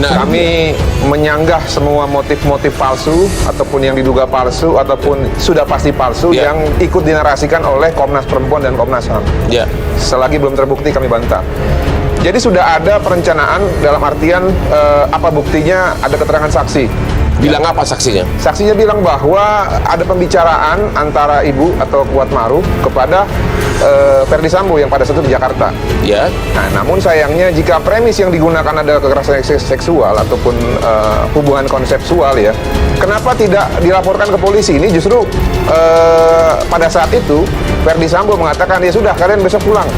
Benar. Kami menyanggah semua motif-motif palsu ataupun yang diduga palsu ataupun sudah pasti palsu Ya. yang ikut dinarasikan oleh Komnas Perempuan dan Komnas HAM. Ya. Selagi belum terbukti kami bantah. Jadi sudah ada perencanaan dalam artian apa buktinya, ada keterangan saksi. Bilang apa saksinya? Saksinya bilang bahwa ada pembicaraan antara ibu atau Kuat Maruf kepada Ferdi Sambo yang pada saat itu di Jakarta. Ya. Nah, namun sayangnya jika premis yang digunakan adalah kekerasan seksual ataupun hubungan konsepsual ya, kenapa tidak dilaporkan ke polisi? Ini justru pada saat itu Ferdi Sambo mengatakan ya sudah kalian besok pulang.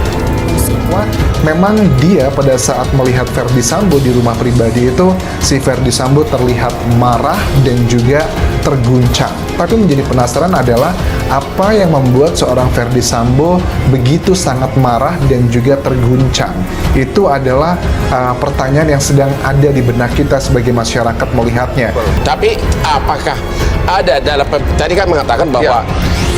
Memang dia pada saat melihat Ferdi Sambo di rumah pribadi itu, si Ferdi Sambo terlihat marah dan juga terguncang. Tapi menjadi penasaran adalah apa yang membuat seorang Ferdi Sambo begitu sangat marah dan juga terguncang. Itu adalah pertanyaan yang sedang ada di benak kita sebagai masyarakat melihatnya. Tapi apakah ada dalam tadi kan mengatakan bahwa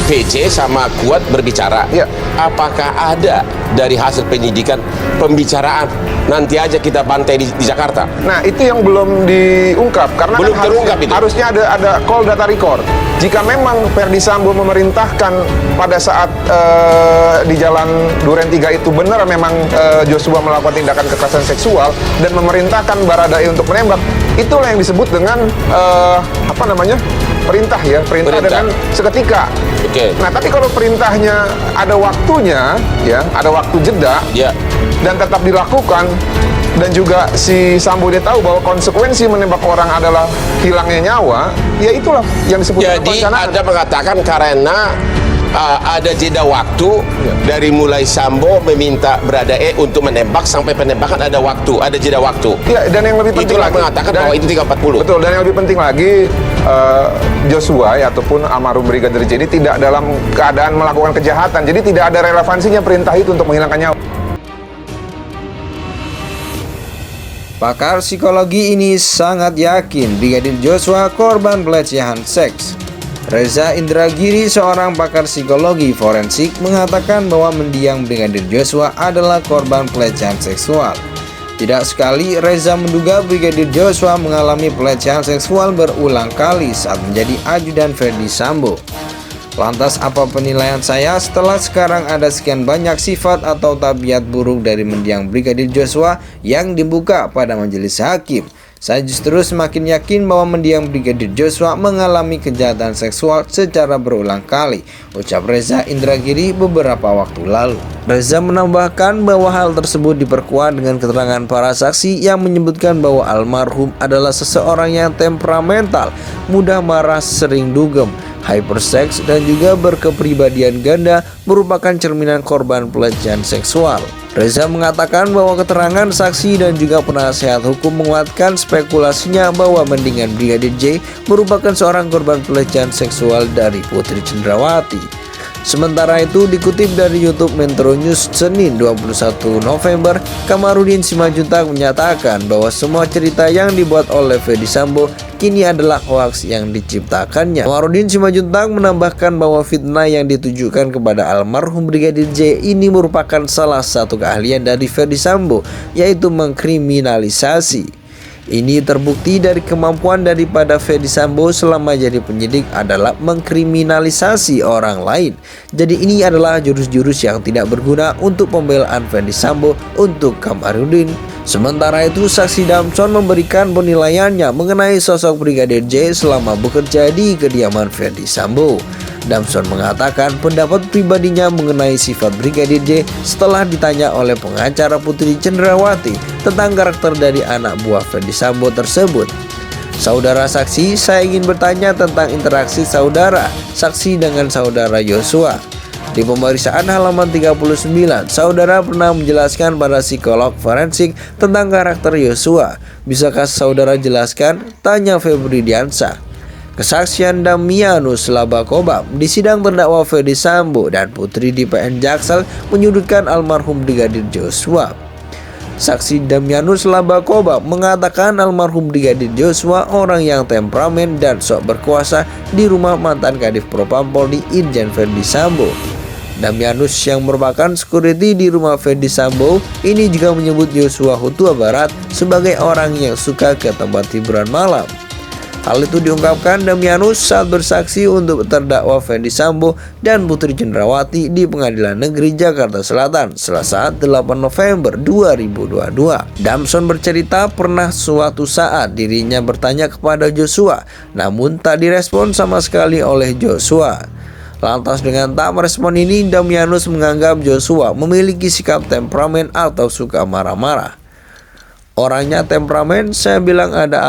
PC sama Kuat berbicara. Ya. Apakah ada dari hasil penyidikan pembicaraan? Nanti aja kita bantai di Jakarta. Nah, itu yang belum diungkap karena Belum kan terungkap itu. harusnya ada call data record. Jika memang Ferdi Sambo memerintahkan pada saat di Jalan Duren 3 itu benar memang Joshua melakukan tindakan kekerasan seksual dan memerintahkan Baradae untuk menembak, itulah yang disebut dengan perintah ya, perintah dengan seketika. Oke. Nah, tapi kalau perintahnya ada waktunya, ya, ada waktu jeda, Ya. dan tetap dilakukan, dan juga si Sambo dia tahu bahwa konsekuensi menembak orang adalah hilangnya nyawa, ya itulah yang disebut dengan Jadi perencanaan. Anda mengatakan karena ada jeda waktu dari mulai Sambo meminta Baradae untuk menembak sampai penembakan ada waktu, ada jeda waktu. Ya, dan yang lebih penting Itulah lagi mengatakan bahwa itu 340. Betul, dan yang lebih penting lagi Joshua ya, ataupun almarhum Brigadir J ini tidak dalam keadaan melakukan kejahatan. Jadi tidak ada relevansinya perintah itu untuk menghilangkan nyawa. Pakar psikologi ini sangat yakin Brigadir Joshua korban pelecehan seks. Reza Indragiri, seorang pakar psikologi forensik, mengatakan bahwa mendiang Brigadir Joshua adalah korban pelecehan seksual. Tidak sekali Reza menduga Brigadir Joshua mengalami pelecehan seksual berulang kali saat menjadi ajudan Ferdi Sambo. Lantas apa penilaian saya setelah sekarang ada sekian banyak sifat atau tabiat buruk dari mendiang Brigadir Joshua yang dibuka pada majelis hakim? Saya justru semakin yakin bahwa mendiang Brigadir Joshua mengalami kejahatan seksual secara berulang kali, ucap Reza Indragiri beberapa waktu lalu. Reza menambahkan bahwa hal tersebut diperkuat dengan keterangan para saksi yang menyebutkan bahwa almarhum adalah seseorang yang temperamental, mudah marah, sering dugem, hypersex, dan juga berkepribadian ganda, merupakan cerminan korban pelecehan seksual. Reza mengatakan bahwa keterangan saksi dan juga penasehat hukum menguatkan spekulasinya bahwa mendingan Brigadir J merupakan seorang korban pelecehan seksual dari Putri Cendrawati. Sementara itu, dikutip dari YouTube Metro News Senin 21 November, Kamarudin Simanjuntak menyatakan bahwa semua cerita yang dibuat oleh Ferdi Sambo kini adalah hoaks yang diciptakannya. Kamarudin Simanjuntak menambahkan bahwa fitnah yang ditujukan kepada almarhum Brigadir J ini merupakan salah satu keahlian dari Ferdi Sambo, yaitu mengkriminalisasi. Ini terbukti dari kemampuan daripada Ferdi Sambo selama jadi penyidik adalah mengkriminalisasi orang lain. Jadi ini adalah jurus-jurus yang tidak berguna untuk pembelaan Ferdi Sambo untuk Kamarudin. Sementara itu, saksi Damson memberikan penilaiannya mengenai sosok Brigadir J selama bekerja di kediaman Ferdi Sambo. Damson mengatakan pendapat pribadinya mengenai sifat Brigadir J setelah ditanya oleh pengacara Putri Cendrawati tentang karakter dari anak buah Ferdi Sambo tersebut. Saudara saksi, saya ingin bertanya tentang interaksi saudara saksi dengan saudara Joshua. Di pemeriksaan halaman 39, saudara pernah menjelaskan pada psikolog forensik tentang karakter Joshua. Bisakah saudara jelaskan? Tanya Febri Diansyah. Kesaksian Damianus Labakobam di sidang terdakwa Ferdi Sambo dan Putri di PN Jaksel menyudutkan almarhum Brigadir Joshua. Saksi Damianus Labakobam mengatakan almarhum Brigadir Joshua orang yang temperamen dan sok berkuasa di rumah mantan Kadif Propam Polri Irjen Ferdi Sambo. Damianus yang merupakan security di rumah Ferdi Sambo ini juga menyebut Joshua Huta Barat sebagai orang yang suka ke tempat hiburan malam. Hal itu diungkapkan Damianus saat bersaksi untuk terdakwa Ferdi Sambo dan Putri Cendrawati di Pengadilan Negeri Jakarta Selatan Selasa 8 November 2022. Damson bercerita pernah suatu saat dirinya bertanya kepada Joshua, namun tak direspon sama sekali oleh Joshua. Lantas dengan tak merespon ini, Damianus menganggap Joshua memiliki sikap temperamen atau suka marah-marah. Orangnya temperamen, saya bilang ada